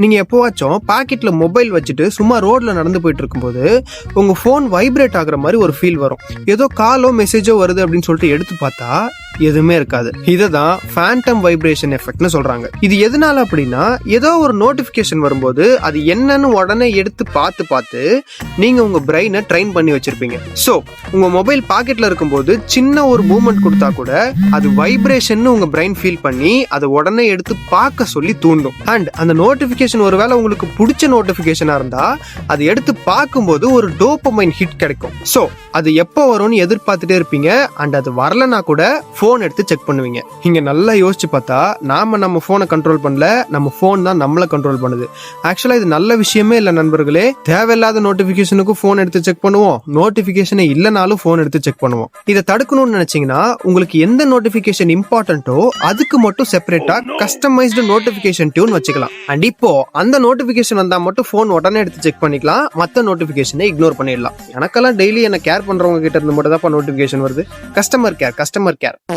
நீங்க எப்போவாச்சும் பாக்கெட்ல மொபைல் வச்சுட்டு சும்மா ரோட்ல நடந்து போயிட்டு இருக்கும்போது உங்க போன் வைப்ரேட் ஆகுற மாதிரி ஒரு ஃபீல் வரும். ஏதோ காலோ மெசேஜோ வருது அப்படின்னு சொல்லிட்டு எடுத்து பார்த்தா எதுவுமே இருக்காது. இததான் ஃபேண்டம் வைப்ரேஷன் எஃபெக்ட்னு சொல்றாங்க. இது எதனால அப்படின்னா, ஏதோ ஒரு நோட்டிபிகேஷன் வரும்போது அது என்னன்னு உடனே எடுத்து பார்த்து நீங்க உங்க பிரெயினை ட்ரெயின் பண்ணி வச்சிருப்பீங்க. சோ உங்க மொபைல் பாக்கெட்ல இருக்கும்போது சின்ன ஒரு மூவ்மெண்ட் கொடுத்தா கூட அது வைப்ரேஷன் உங்க பிரெயின் ஃபீல் பண்ணி அதை உடனே எடுத்து பார்க்க சொல்லி தூண்டும். அண்ட் அந்த நோட்டிபிகேஷன் ஒருவேளை உங்களுக்கு பிடிச்ச நோட்டிபிகேஷனா இருந்தா அது எடுத்து பார்க்கும்போது ஒரு டோபமைன் ஹிட் கிடைக்கும். சோ அது எப்போ வரும்னு எதிர்பார்த்துட்டே இருப்பீங்க. அண்ட் அது வரலனா கூட போன் எடுத்து செக் பண்ணுவீங்க. இங்க நல்லா யோசிச்சு பார்த்தா நம்ம போனை கண்ட்ரோல் பண்ணல, நம்ம போன் தான் நம்மள கண்ட்ரோல் பண்ணுது. ஆக்சுவலா இது நல்ல விஷயமே இல்ல நண்பர்களே. தேவையில்லாத நோட்டிபிகேஷனுக்கு போன் எடுத்து செக் பண்ணுவோம், நோட்டிபிகேஷனே இல்லனாலும் போன் எடுத்து செக் பண்ணுவோம். இதை தடுக்கணும்னு நினைச்சீங்கன்னா உங்களுக்கு எந்த நோட்டிபிகேஷன் இம்பார்ட்டன்ட்டோ அதுக்கு மட்டும் செப்பரேட்டா கஸ்டமைஸ்டு நோட்டிபிகேஷன் டியூன் வச்சுக்கலாம். அண்ட் இப்போ அந்த நோட்டிபிகேஷன் வந்தா மட்டும் போன் உடனே எடுத்து செக் பண்ணிக்கலாம், மத்த நோட்டிபிகேஷனை இக்னோர் பண்ணிடலாம். எனக்கெல்லாம் டெய்லி என்ன கேர் பண்றவங்க கிட்ட இருந்து மட்டும் தான் நோட்டிபிகேஷன் வருது. Customer care